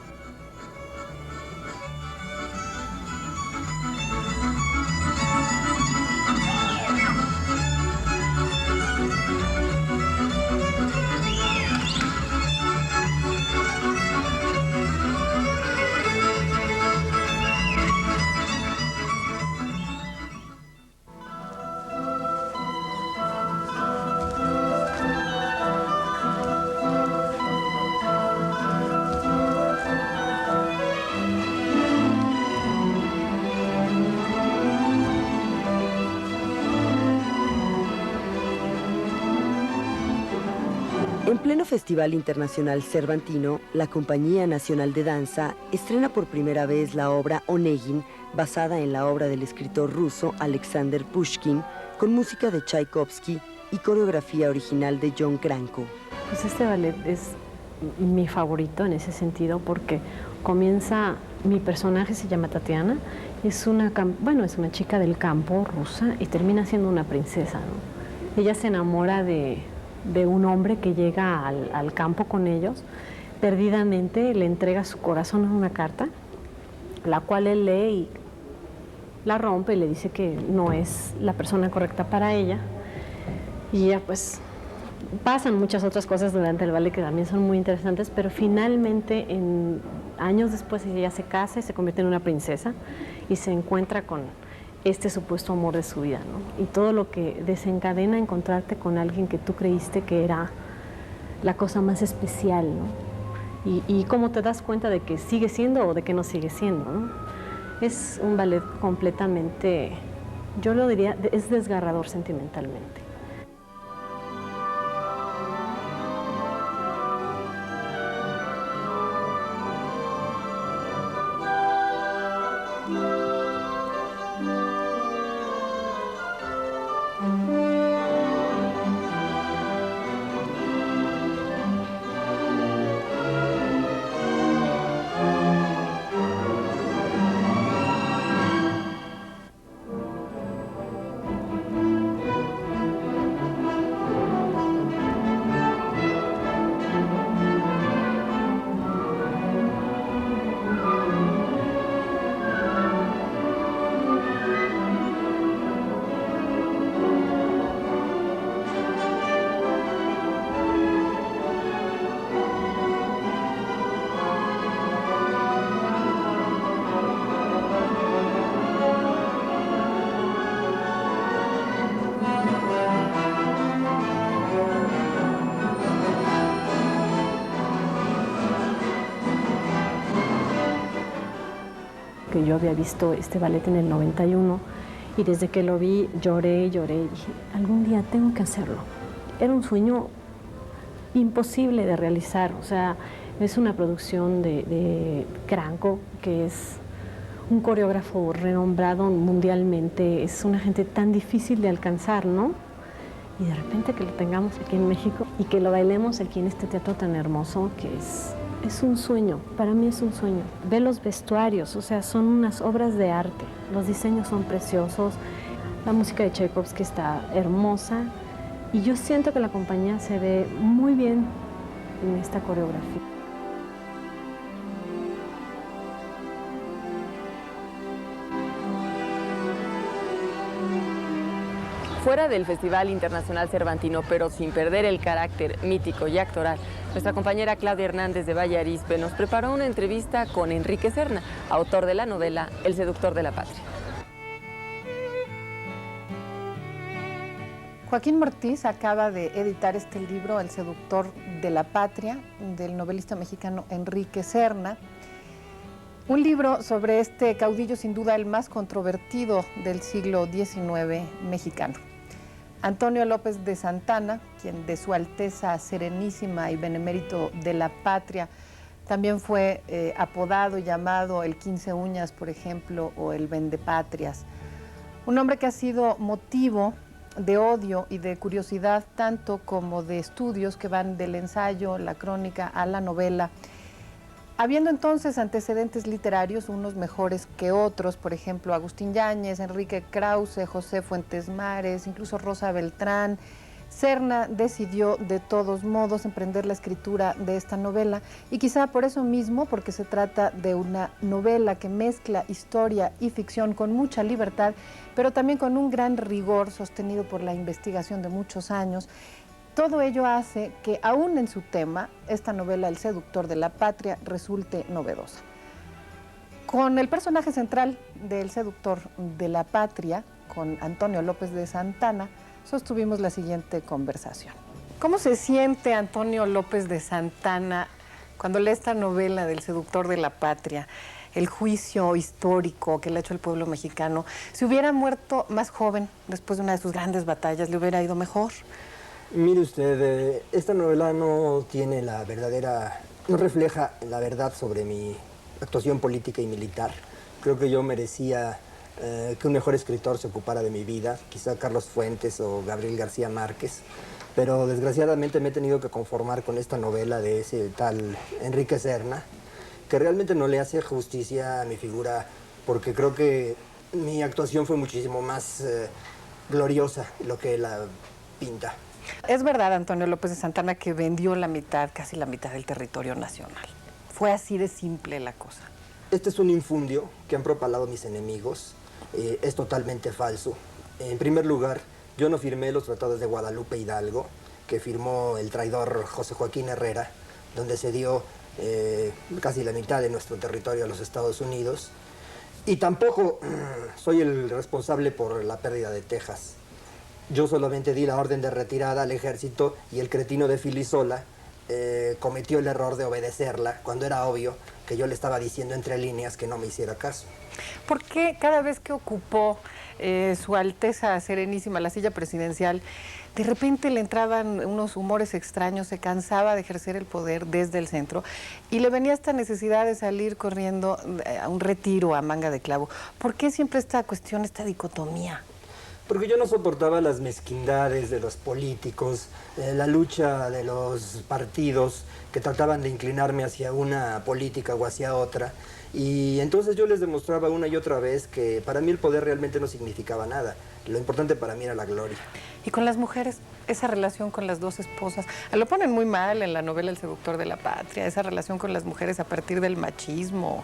En pleno Festival Internacional Cervantino, la Compañía Nacional de Danza estrena por primera vez la obra Onegin, basada en la obra del escritor ruso Alexander Pushkin, con música de Tchaikovsky y coreografía original de John Cranko. Pues este ballet es mi favorito en ese sentido porque comienza, mi personaje se llama Tatiana, es una chica del campo rusa y termina siendo una princesa, ¿no? Ella se enamora de un hombre que llega al campo con ellos, perdidamente le entrega su corazón en una carta, la cual él lee y la rompe y le dice que no es la persona correcta para ella. Y ya pues pasan muchas otras cosas durante el ballet que también son muy interesantes, pero finalmente Años después ella se casa y se convierte en una princesa y se encuentra con este supuesto amor de su vida, ¿no? Y todo lo que desencadena encontrarte con alguien que tú creíste que era la cosa más especial, ¿no? Y cómo te das cuenta de que sigue siendo o de que no sigue siendo, ¿no? Es un ballet completamente, yo lo diría, es desgarrador sentimentalmente. Que yo había visto este ballet en el 91 y desde que lo vi lloré y dije, algún día tengo que hacerlo. Era un sueño imposible de realizar, o sea, es una producción de Cranco, que es un coreógrafo renombrado mundialmente, es una gente tan difícil de alcanzar, ¿no? Y de repente que lo tengamos aquí en México y que lo bailemos aquí en este teatro tan hermoso que es un sueño, para mí es un sueño. Ve los vestuarios, o sea, son unas obras de arte, los diseños son preciosos, la música de Tchaikovsky está hermosa y yo siento que la compañía se ve muy bien en esta coreografía. Fuera del Festival Internacional Cervantino, pero sin perder el carácter mítico y actoral, nuestra compañera Claudia Hernández de Valle Arizpe nos preparó una entrevista con Enrique Serna, autor de la novela El seductor de la patria. Joaquín Mortiz acaba de editar este libro, El seductor de la patria, del novelista mexicano Enrique Serna. Un libro sobre este caudillo, sin duda el más controvertido del siglo XIX mexicano. Antonio López de Santana, quien de su Alteza Serenísima y Benemérito de la Patria también fue apodado y llamado el 15 uñas, por ejemplo, o el Vendepatrias. Un hombre que ha sido motivo de odio y de curiosidad, tanto como de estudios que van del ensayo, la crónica, a la novela. Habiendo entonces antecedentes literarios, unos mejores que otros, por ejemplo, Agustín Yáñez, Enrique Krause, José Fuentes Mares, incluso Rosa Beltrán, Serna decidió de todos modos emprender la escritura de esta novela y quizá por eso mismo, porque se trata de una novela que mezcla historia y ficción con mucha libertad, pero también con un gran rigor sostenido por la investigación de muchos años. Todo ello hace que, aún en su tema, esta novela, El seductor de la patria, resulte novedosa. Con el personaje central del seductor de la patria, con Antonio López de Santana, sostuvimos la siguiente conversación. ¿Cómo se siente Antonio López de Santana cuando lee esta novela del seductor de la patria? El juicio histórico que le ha hecho el pueblo mexicano. Si hubiera muerto más joven, después de una de sus grandes batallas, ¿le hubiera ido mejor? Mire usted, esta novela no tiene la verdadera, no refleja la verdad sobre mi actuación política y militar. Creo que yo merecía que un mejor escritor se ocupara de mi vida, quizá Carlos Fuentes o Gabriel García Márquez, pero desgraciadamente me he tenido que conformar con esta novela de ese tal Enrique Serna, que realmente no le hace justicia a mi figura, porque creo que mi actuación fue muchísimo más gloriosa lo que la pinta. Es verdad, Antonio López de Santana, que vendió la mitad, casi la mitad del territorio nacional. Fue así de simple la cosa. Este es un infundio que han propalado mis enemigos. Es totalmente falso. En primer lugar, yo no firmé los tratados de Guadalupe Hidalgo, que firmó el traidor José Joaquín Herrera, donde se dio casi la mitad de nuestro territorio a los Estados Unidos. Y tampoco soy el responsable por la pérdida de Texas. Yo solamente di la orden de retirada al ejército y el cretino de Filisola cometió el error de obedecerla cuando era obvio que yo le estaba diciendo entre líneas que no me hiciera caso. ¿Por qué cada vez que ocupó Su Alteza Serenísima la silla presidencial, de repente le entraban unos humores extraños, se cansaba de ejercer el poder desde el centro y le venía esta necesidad de salir corriendo a un retiro a manga de clavo? ¿Por qué siempre esta cuestión, esta dicotomía? Porque yo no soportaba las mezquindades de los políticos, la lucha de los partidos que trataban de inclinarme hacia una política o hacia otra. Y entonces yo les demostraba una y otra vez que para mí el poder realmente no significaba nada. Lo importante para mí era la gloria. Y con las mujeres, esa relación con las dos esposas, lo ponen muy mal en la novela El seductor de la patria, esa relación con las mujeres a partir del machismo.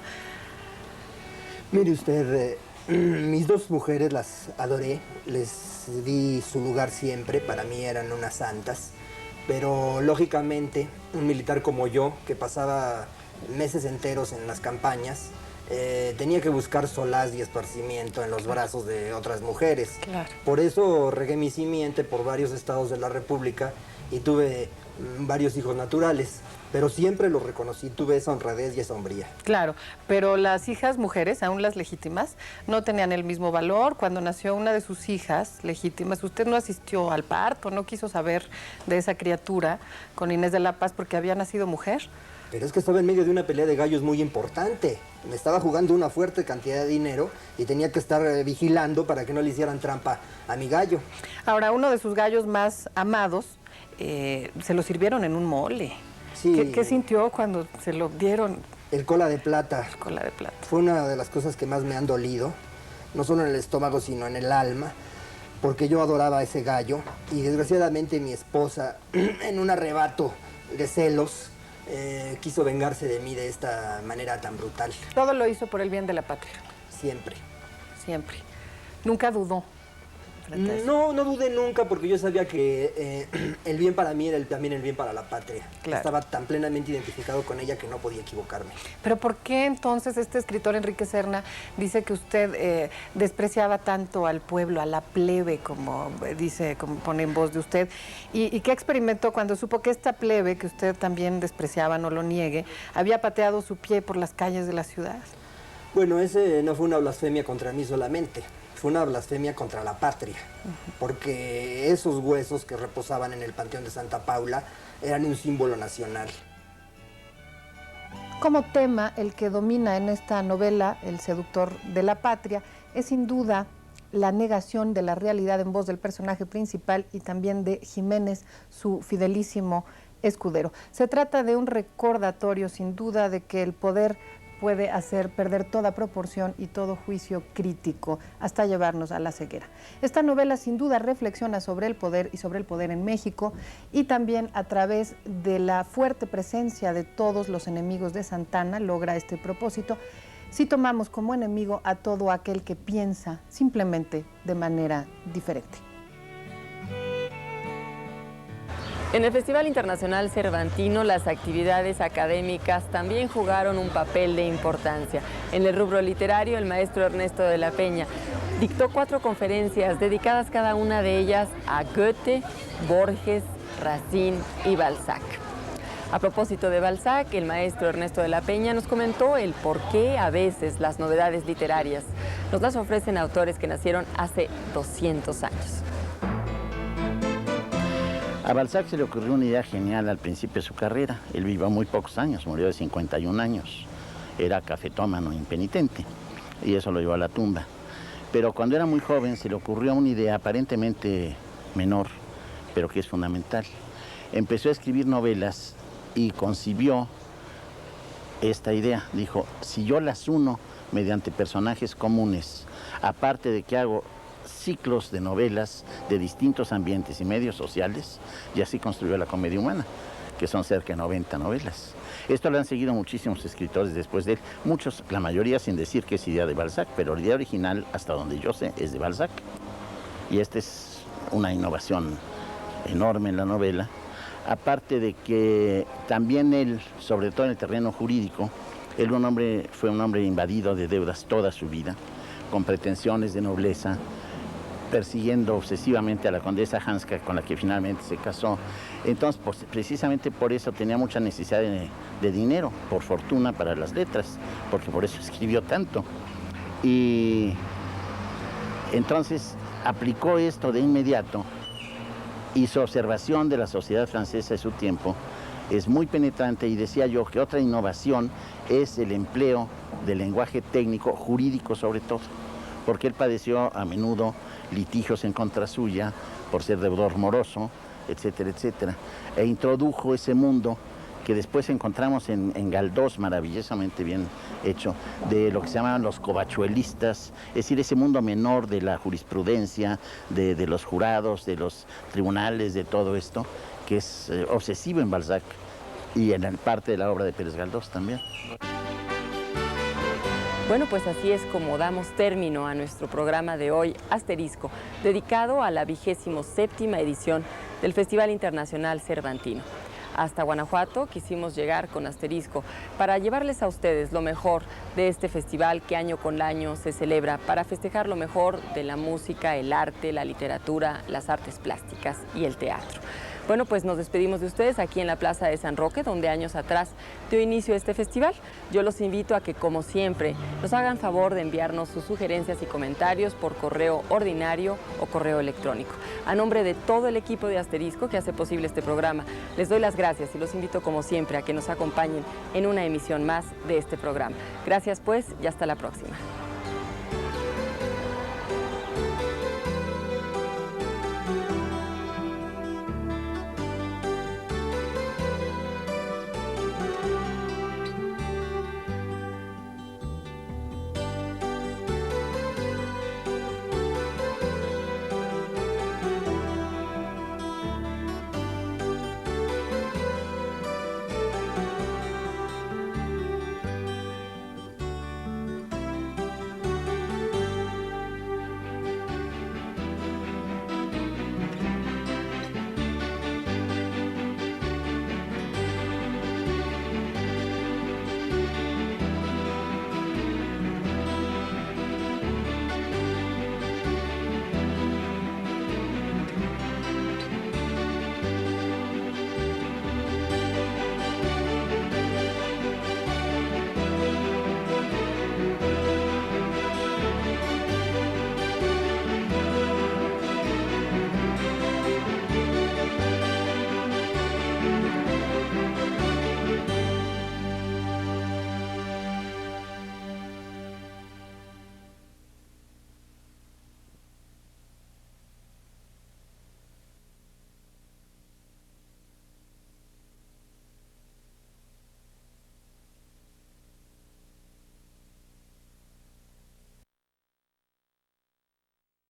Mire usted, mis dos mujeres las adoré, les di su lugar siempre, para mí eran unas santas, pero lógicamente un militar como yo, que pasaba meses enteros en las campañas, tenía que buscar solaz y esparcimiento en los brazos de otras mujeres. Claro. Por eso regué mi simiente por varios estados de la República y tuve varios hijos naturales, pero siempre los reconocí, tuve esa honradez y esa hombría. Claro, pero las hijas mujeres, aún las legítimas, no tenían el mismo valor. Cuando nació una de sus hijas legítimas, usted no asistió al parto, no quiso saber de esa criatura con Inés de la Paz porque había nacido mujer. Pero es que estaba en medio de una pelea de gallos muy importante. Me estaba jugando una fuerte cantidad de dinero y tenía que estar vigilando para que no le hicieran trampa a mi gallo. Ahora, uno de sus gallos más amados se lo sirvieron en un mole. Sí. ¿Qué sintió cuando se lo dieron? El cola de plata. El cola de plata. Fue una de las cosas que más me han dolido, no solo en el estómago, sino en el alma, porque yo adoraba a ese gallo y desgraciadamente mi esposa, en un arrebato de celos, quiso vengarse de mí de esta manera tan brutal. Todo lo hizo por el bien de la patria. Siempre. Siempre. Nunca dudó. No dudé nunca porque yo sabía que el bien para mí era también el bien para la patria. Claro. Estaba tan plenamente identificado con ella que no podía equivocarme. Pero ¿por qué entonces este escritor Enrique Serna dice que usted despreciaba tanto al pueblo, a la plebe, como dice, como pone en voz de usted? ¿Y qué experimentó cuando supo que esta plebe, que usted también despreciaba, no lo niegue, había pateado su pie por las calles de la ciudad? Bueno, ese no fue una blasfemia contra mí solamente. Fue una blasfemia contra la patria, porque esos huesos que reposaban en el Panteón de Santa Paula eran un símbolo nacional. Como tema, el que domina en esta novela, El seductor de la patria, es sin duda la negación de la realidad en voz del personaje principal y también de Jiménez, su fidelísimo escudero. Se trata de un recordatorio, sin duda, de que el poder puede hacer perder toda proporción y todo juicio crítico hasta llevarnos a la ceguera. Esta novela sin duda reflexiona sobre el poder y sobre el poder en México y también a través de la fuerte presencia de todos los enemigos de Santana logra este propósito si tomamos como enemigo a todo aquel que piensa simplemente de manera diferente. En el Festival Internacional Cervantino, las actividades académicas también jugaron un papel de importancia. En el rubro literario, el maestro Ernesto de la Peña dictó 4 conferencias dedicadas cada una de ellas a Goethe, Borges, Racine y Balzac. A propósito de Balzac, el maestro Ernesto de la Peña nos comentó el por qué a veces las novedades literarias nos las ofrecen autores que nacieron hace 200 años. A Balzac se le ocurrió una idea genial al principio de su carrera. Él vivió muy pocos años, murió de 51 años. Era cafetómano impenitente y eso lo llevó a la tumba. Pero cuando era muy joven se le ocurrió una idea aparentemente menor, pero que es fundamental. Empezó a escribir novelas y concibió esta idea. Dijo, si yo las uno mediante personajes comunes, aparte de que hago ciclos de novelas de distintos ambientes y medios sociales, y así construyó la comedia humana, que son cerca de 90 novelas. Esto lo han seguido muchísimos escritores después de él, muchos, la mayoría sin decir que es idea de Balzac, pero la idea original, hasta donde yo sé, es de Balzac. Y esta es una innovación enorme en la novela, aparte de que también él, sobre todo en el terreno jurídico, fue un hombre invadido de deudas toda su vida, con pretensiones de nobleza, persiguiendo obsesivamente a la condesa Hanska, con la que finalmente se casó. Entonces, precisamente por eso tenía mucha necesidad de dinero, por fortuna para las letras, porque por eso escribió tanto. Y entonces aplicó esto de inmediato, y su observación de la sociedad francesa de su tiempo es muy penetrante, y decía yo que otra innovación es el empleo del lenguaje técnico, jurídico sobre todo, porque él padeció a menudo litigios en contra suya por ser deudor moroso, etcétera, etcétera, e introdujo ese mundo que después encontramos en Galdós, maravillosamente bien hecho, de lo que se llaman los covachuelistas, es decir, ese mundo menor de la jurisprudencia, de los jurados, de los tribunales, de todo esto, que es obsesivo en Balzac y en parte de la obra de Pérez Galdós también. Bueno, pues así es como damos término a nuestro programa de hoy, Asterisco, dedicado a la 27ª edición del Festival Internacional Cervantino. Hasta Guanajuato quisimos llegar con Asterisco para llevarles a ustedes lo mejor de este festival que año con año se celebra para festejar lo mejor de la música, el arte, la literatura, las artes plásticas y el teatro. Bueno, pues nos despedimos de ustedes aquí en la Plaza de San Roque, donde años atrás dio inicio a este festival. Yo los invito a que, como siempre, nos hagan favor de enviarnos sus sugerencias y comentarios por correo ordinario o correo electrónico. A nombre de todo el equipo de Asterisco que hace posible este programa, les doy las gracias y los invito, como siempre, a que nos acompañen en una emisión más de este programa. Gracias, pues, y hasta la próxima.